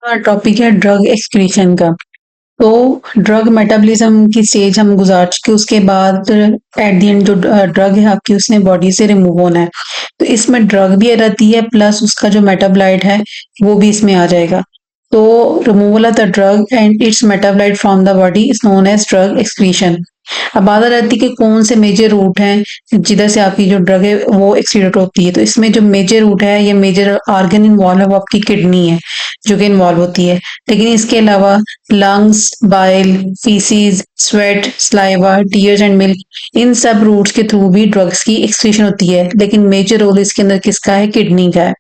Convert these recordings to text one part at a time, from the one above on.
Topic है drug excretion का। तो ड्रग मेटाबॉलिज्म की स्टेज हम गुजार चुके, उसके बाद एट द एंड जो ड्रग है आपकी उसने बॉडी से रिमूव होना है। तो इसमें ड्रग भी रहती है प्लस उसका जो मेटाबोलाइट है वो भी इसमें आ जाएगा। तो removal of the drug and its metabolite from the body is known as drug excretion. अब बात आ जाती है कि कौन से मेजर रूट हैं जिधर से आपकी जो ड्रग है वो एक्सक्रीट होती है। तो इसमें जो मेजर रूट है, ये मेजर ऑर्गन इन्वॉल्व है वो आपकी किडनी है जो कि इन्वॉल्व होती है। लेकिन इसके अलावा lungs, bile, faeces, sweat, saliva, tears and milk, इन सब रूट्स के थ्रू भी ड्रग्स की एक्सक्रीशन होती है। लेकिन मेजर रोल इसके अंदर किसका है? किडनी का है।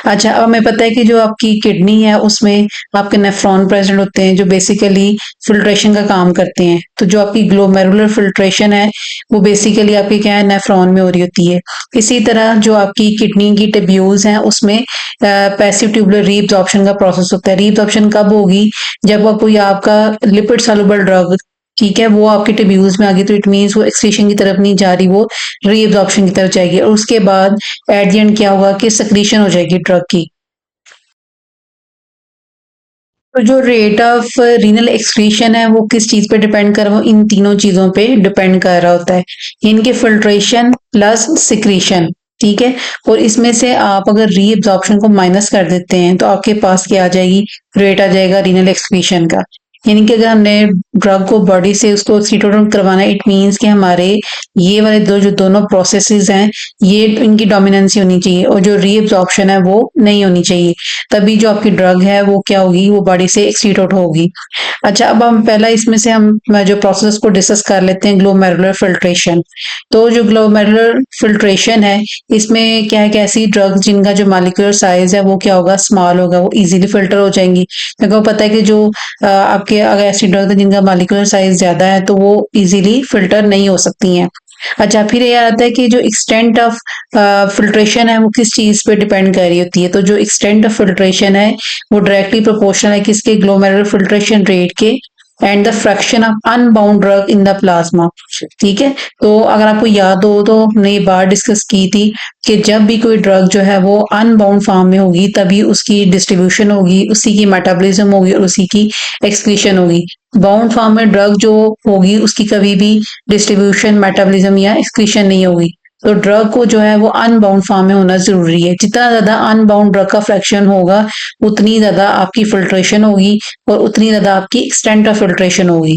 अच्छा, अब हमें पता है कि जो आपकी किडनी है उसमें आपके नेफ्रॉन प्रेजेंट होते हैं जो बेसिकली फिल्ट्रेशन का काम करते हैं। तो जो आपकी ग्लोमेरुलर फिल्ट्रेशन है वो बेसिकली आपकी क्या है? नेफ्रॉन में हो रही होती है। इसी तरह जो आपकी किडनी की ट्यूब्यूल्स हैं उसमें पैसिव ट्यूबुलर रीअब्जॉर्प्शन का प्रोसेस होता है। रीअब्जॉर्प्शन कब होगी? जब कोई आपका लिपिड सॉल्युबल ड्रग, ठीक है, वो आपके ट्यूब्यूल्स में आ गई तो इट मीन्स वो एक्सक्रीशन की तरफ नहीं जा रही, वो रीअब्जॉर्प्शन की तरफ जाएगी। और उसके बाद एट द एंड क्या होगा कि सक्रीशन हो जाएगी ड्रग की। तो जो रेट ऑफ रीनल एक्सक्रीशन है वो किस चीज पे डिपेंड कर रहा है? वो इन तीनों चीजों पे डिपेंड कर रहा होता है, इनके फिल्ट्रेशन प्लस सिक्रीशन। ठीक है। और इसमें से आप अगर रीअब्जॉर्प्शन को माइनस कर देते हैं तो आपके पास क्या आ जाएगी? रेट आ जाएगा रीनल एक्सक्रीशन का। यानी कि अगर हमने ड्रग को बॉडी से उसको एक्सक्रीट करवाना है, इट मीन्स कि हमारे ये वाले दो जो दोनों प्रोसेसेस हैं ये इनकी डोमिनेंसी होनी चाहिए और जो रीअब्जॉर्प्शन है वो नहीं होनी चाहिए। तभी जो आपकी ड्रग है वो क्या होगी? वो बॉडी से एक्सक्रीट आउट होगी। अच्छा, अब हम पहला इसमें से हम जो प्रोसेस को डिस्कस कर लेते हैं, ग्लोमेरुलर फिल्ट्रेशन। तो जो ग्लोमेरुलर फिल्ट्रेशन है इसमें क्या है कि ऐसी ड्रग्स जिनका जो मॉलिक्यूलर साइज है वो क्या होगा? स्मॉल होगा, वो इजीली फिल्टर हो जाएंगी। क्योंकि वो पता है कि जो आपके अगर ऐसी ड्रग है जिनका मॉलिक्यूलर साइज ज्यादा है तो वो इजीली फिल्टर नहीं हो सकती हैं। अच्छा, फिर ये आता है कि जो एक्सटेंट ऑफ फिल्ट्रेशन है वो किस चीज पे डिपेंड कर रही होती है? तो जो एक्सटेंट ऑफ फिल्ट्रेशन है वो डायरेक्टली प्रोपोर्शनल है किसके? ग्लोमेरुलर फिल्ट्रेशन रेट के and the fraction of unbound drug in the plasma. ठीक है। तो अगर आपको याद हो तो हमने ये बात डिस्कस की थी कि जब भी कोई ड्रग जो है वो अनबाउंड फॉर्म में होगी तभी उसकी डिस्ट्रीब्यूशन होगी, उसी की मेटाबॉलिज्म होगी और उसी की एक्सक्रीशन होगी। बाउंड फॉर्म में ड्रग जो होगी उसकी कभी भी डिस्ट्रीब्यूशन, मेटाबॉलिज्म या एक्सक्रीशन नहीं होगी। तो ड्रग को जो है वो अनबाउंड फॉर्म में होना जरूरी है। जितना ज्यादा अनबाउंड ड्रग का फ्रैक्शन होगा उतनी ज्यादा आपकी फिल्ट्रेशन होगी और उतनी ज्यादा आपकी एक्सटेंट ऑफ फिल्ट्रेशन होगी।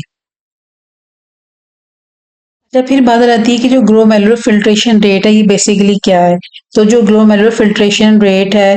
अच्छा, फिर बात आती है कि जो ग्लोमेरुलर फिल्ट्रेशन रेट है ये बेसिकली क्या है? तो जो ग्लोमेरुलर फिल्ट्रेशन रेट है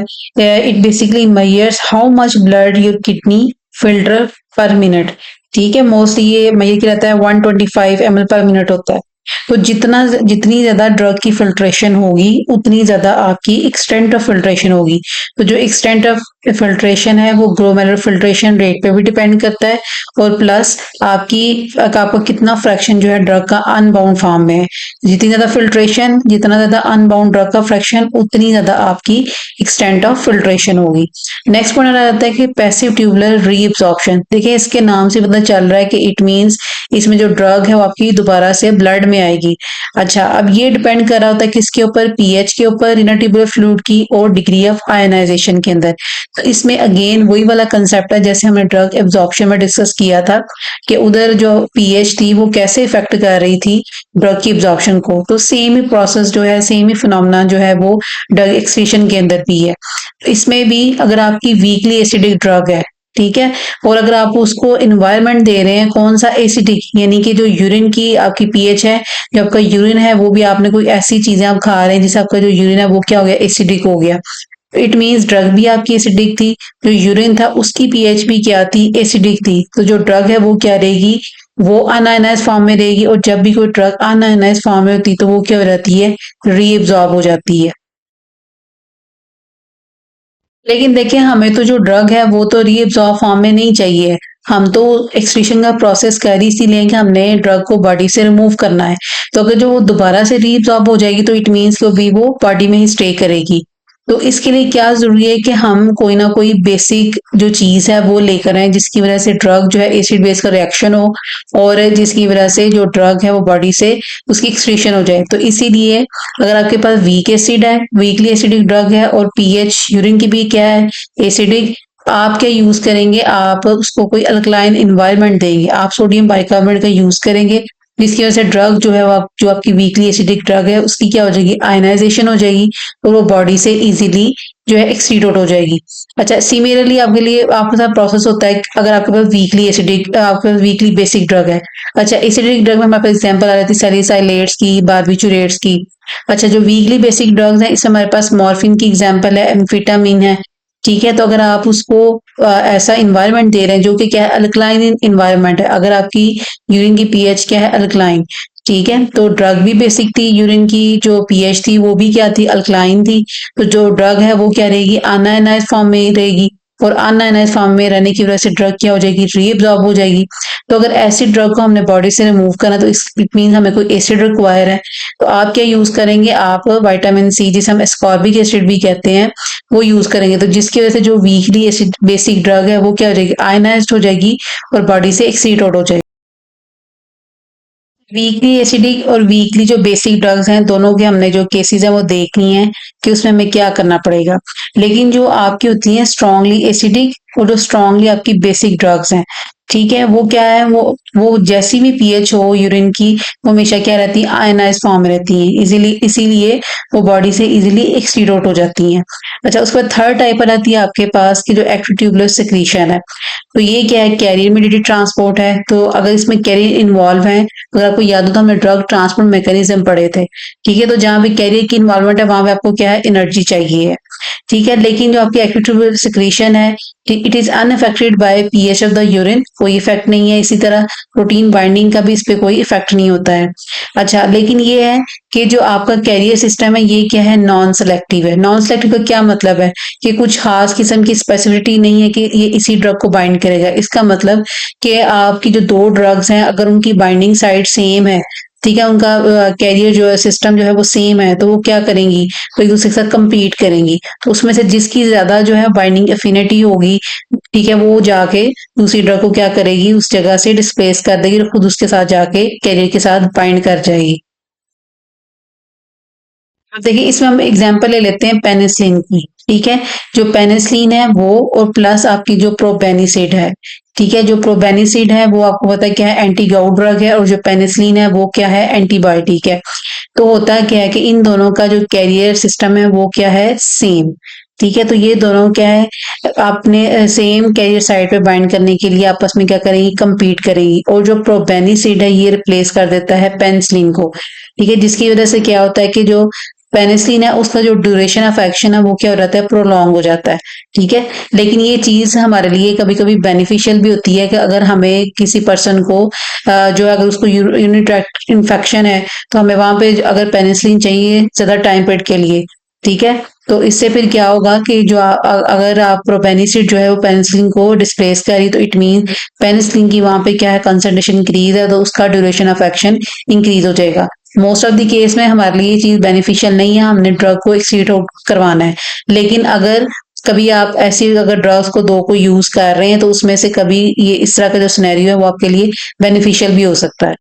it basically measures how much blood your kidney filter पर मिनट। ठीक है। मोस्टली ये मेजर किया जाता है 125 ml पर मिनट होता है। तो जितनी ज्यादा ड्रग की फिल्ट्रेशन होगी उतनी ज्यादा आपकी एक्सटेंट ऑफ फिल्ट्रेशन होगी। तो जो एक्सटेंट ऑफ फिल्ट्रेशन है वो ग्लोमेरुलर फिल्ट्रेशन रेट पे भी डिपेंड करता है और प्लस आपका कितना फ्रैक्शन जो है ड्रग का अनबाउंड फॉर्म में है। जितनी ज्यादा फिल्ट्रेशन, जितना ज्यादा अनबाउंड ड्रग का फ्रैक्शन, उतनी ज्यादा आपकी एक्सटेंट ऑफ फिल्ट्रेशन होगी। नेक्स्ट पॉइंट आ जाता है कि पैसिव ट्यूबुलर रीअब्जॉर्प्शन। देखिए इसके नाम से पता चल रहा है कि इट मीन्स इसमें जो ड्रग है वो आपकी दोबारा से ब्लड में आएगी। अच्छा, अब ये डिपेंड कर रहा होता है किसके ऊपर? पीएच के ऊपर, इनर ट्यूबुलर फ्लूइड की, और डिग्री ऑफ आयनाइजेशन के अंदर। तो इसमें अगेन वही वाला कंसेप्ट है जैसे हमने ड्रग एब्जॉर्प्शन में डिस्कस किया था कि उधर जो पीएच थी वो कैसे इफेक्ट कर रही थी ड्रग की एब्जॉर्प्शन को। तो सेम ही प्रोसेस जो है, सेम ही फिनोमेना जो है वो ड्रग एक्सक्रीशन के अंदर भी है। इसमें भी अगर आपकी वीकली एसिडिक ड्रग है, ठीक है, और अगर आप उसको इन्वायरमेंट दे रहे हैं कौन सा? एसिडिक, यानी कि जो यूरिन की आपकी पीएच है, जो आपका यूरिन है वो भी आपने कोई ऐसी चीजें आप खा रहे हैं जिससे आपका जो यूरिन है वो क्या हो गया? एसिडिक हो गया। इट मीन्स ड्रग भी आपकी एसिडिक थी, जो यूरिन था उसकी पीएच भी क्या थी? एसिडिक थी। तो जो ड्रग है वो क्या रहेगी? वो अनआयनाइज फॉर्म में रहेगी। और जब भी कोई ड्रग अनआयनाइज फॉर्म में होती है तो वो क्या हो जाती है? रीएब्जॉर्ब हो जाती है। लेकिन देखिए हमें तो जो ड्रग है वो तो रीअब्जॉर्ब फॉर्म में नहीं चाहिए। हम तो एक्सक्रीशन का प्रोसेस कर ही इसीलिए कि हमने ड्रग को बॉडी से रिमूव करना है। तो अगर जो वो दोबारा से रीअब्जॉर्ब हो जाएगी तो इट मीन्स कि भी वो बॉडी में ही स्टे करेगी। तो इसके लिए क्या जरूरी है कि हम कोई ना कोई बेसिक जो चीज है वो लेकर आए जिसकी वजह से ड्रग जो है एसिड बेस का रिएक्शन हो और जिसकी वजह से जो ड्रग है वो बॉडी से उसकी एक्सक्रीशन हो जाए। तो इसीलिए अगर आपके पास वीक एसिड है, वीकली एसिडिक ड्रग है, और पीएच यूरिन की भी क्या है? एसिडिक, आप क्या यूज करेंगे, आप उसको कोई अल्कलाइन इन्वायरमेंट देंगे, आप सोडियम बाइकार्बोनेट का यूज करेंगे, जिसकी वजह से ड्रग जो है वो जो आपकी वीकली एसिडिक ड्रग है उसकी क्या हो जाएगी, आयनाइजेशन हो जाएगी और वो बॉडी से इजीली जो है एक्सक्रीट आउट हो जाएगी। अच्छा, सिमिलरली आपके लिए आपके साथ प्रोसेस होता है अगर आपके पास वीकली एसिडिक आपके पास वीकली बेसिक ड्रग है। अच्छा, एसिडिक ड्रग में हमारे पास एग्जांपल आ रही थी सैलिसाइलेट्स की, बारबिचुरेट्स की। अच्छा, जो वीकली बेसिक ड्रग्स हैं इसमें हमारे पास मॉर्फिन की एग्जांपल है, एम्फिटामिन है। ठीक है, तो अगर आप उसको ऐसा इन्वायरमेंट दे रहे हैं जो कि क्या है, अल्कलाइन इन्वायरमेंट है, अगर आपकी यूरिन की पीएच क्या है, अल्कलाइन, ठीक है, तो ड्रग भी बेसिक थी, यूरिन की जो पीएच थी वो भी क्या थी, अल्कलाइन थी। तो जो ड्रग है वो क्या रहेगी, अनआयनाइज्ड फॉर्म में रहेगी, और अनआयनाइज्ड फॉर्म में रहने की वजह से ड्रग क्या हो जाएगी, रीअब्सॉर्ब हो जाएगी। तो अगर ऐसी ड्रग को हमने बॉडी से रिमूव करना तो इट मीन हमें कोई एसिड रिक्वायर है। तो आप क्या यूज करेंगे, आप विटामिन सी, जिसे हम एस्कॉर्बिक एसिड भी कहते हैं, वो यूज करेंगे। तो जिसकी वजह से जो वीकली एसिड बेसिक ड्रग है वो क्या हो जाएगी, आयनाइज्ड हो जाएगी और बॉडी से एक्सीट आउट हो जाएगी। वीकली एसिडिक और वीकली जो बेसिक ड्रग्स हैं दोनों के हमने जो केसेस हैं वो देख लिए हैं कि उसमें हमें क्या करना पड़ेगा। लेकिन जो आपकी होती है स्ट्रांगली एसिडिक और जो स्ट्रांगली आपकी बेसिक ड्रग्स हैं, ठीक है, वो क्या है, वो जैसी भी पीएच हो यूरिन की, वो हमेशा क्या रहती है, आयनाइज फॉर्म में रहती हैं, इजीली, इसीलिए वो बॉडी से इजीली एक्सक्रीट आउट हो जाती हैं। अच्छा, उसके बाद थर्ड टाइप आ जाती है आपके पास की जो एक्स्ट्राट्यूबुलर सिक्रीशन है। तो ये क्या है, कैरियर मेडिएटेड ट्रांसपोर्ट है। तो अगर इसमें कैरियर इन्वॉल्व है, अगर आपको याद हो तो हमने ड्रग ट्रांसपोर्ट मैकेनिज्म पढ़े थे। ठीक है, तो जहां पे कैरियर की इन्वॉल्वमेंट है वहां पे आपको क्या है, एनर्जी चाहिए है। ठीक है, लेकिन जो आपकी एक्टिव सिक्रीशन है, it is unaffected bye pH of the urine, कोई इफेक्ट नहीं है। इसी तरह प्रोटीन बाइंडिंग का भी इस पे कोई इफेक्ट नहीं होता है। अच्छा, लेकिन ये है कि जो आपका कैरियर सिस्टम है ये क्या है, नॉन सेलेक्टिव है। नॉन सेलेक्टिव का क्या मतलब है कि कुछ खास किस्म की स्पेसिफिसिटी नहीं है कि ये इसी ड्रग को बाइंड करेगा। इसका मतलब कि आपकी जो दो ड्रग्स हैं अगर उनकी बाइंडिंग साइट सेम है, ठीक है, उनका कैरियर जो है सिस्टम जो है वो सेम है, तो वो क्या करेंगी, तो एक दूसरे के साथ compete करेंगी। तो उसमें से जिसकी ज्यादा जो है बाइंडिंग एफिनिटी होगी, ठीक है, वो जाके दूसरी ड्रग को क्या करेगी, उस जगह से डिस्प्लेस कर देगी और खुद उसके साथ जाके कैरियर के साथ बाइंड कर जाएगी। अब देखिए इसमें हम एग्जांपल ले लेते हैं पेनिसिलिन की। ठीक है, जो पेनिसिलिन है वो और प्लस आपकी जो प्रोबेनिसिड है। ठीक है, जो प्रोबेनिसिड है वो आपको पता है क्या है, एंटी गाउट ड्रग है, और जो पेनिसिलिन है वो क्या है, एंटीबायोटिक है। तो होता क्या है कि इन दोनों का जो कैरियर सिस्टम है वो क्या है, सेम। ठीक है, तो ये दोनों क्या है, अपने सेम कैरियर साइड पे बाइंड करने के लिए आपस में क्या करेंगी, compete करेंगी। और जो प्रोबेनिसिड है ये रिप्लेस कर देता है पेनिसिलिन को। ठीक है, जिसकी वजह से क्या होता है कि जो पेनिसिलिन है उसका जो ड्यूरेशन ऑफ एक्शन है वो क्या हो जाता है, प्रोलॉन्ग हो जाता है। ठीक है, लेकिन ये चीज हमारे लिए कभी कभी बेनिफिशियल भी होती है कि अगर हमें किसी पर्सन को जो अगर उसको यूरिनरी ट्रैक्ट इन्फेक्शन है तो हमें वहां पे अगर पेनिसिलिन चाहिए ज्यादा टाइम पीरियड के लिए। ठीक है, तो इससे फिर क्या होगा कि जो अगर आप प्रोपेनिसिड जो है वो पेनिसिलिन को डिस्प्लेस करी तो इट मीन पेनिसिलिन की वहां पे क्या है, कंसंट्रेशन इंक्रीज है, तो उसका ड्यूरेशन ऑफ एक्शन इंक्रीज हो जाएगा। मोस्ट ऑफ द केस में हमारे लिए ये चीज बेनिफिशियल नहीं है, हमने ड्रग को एक्सीट आउट करवाना है। लेकिन अगर कभी आप ऐसी अगर ड्रग्स को दो को यूज कर रहे हैं तो उसमें से कभी ये इस तरह का जो सिनेरियो है वो आपके लिए बेनिफिशियल भी हो सकता है।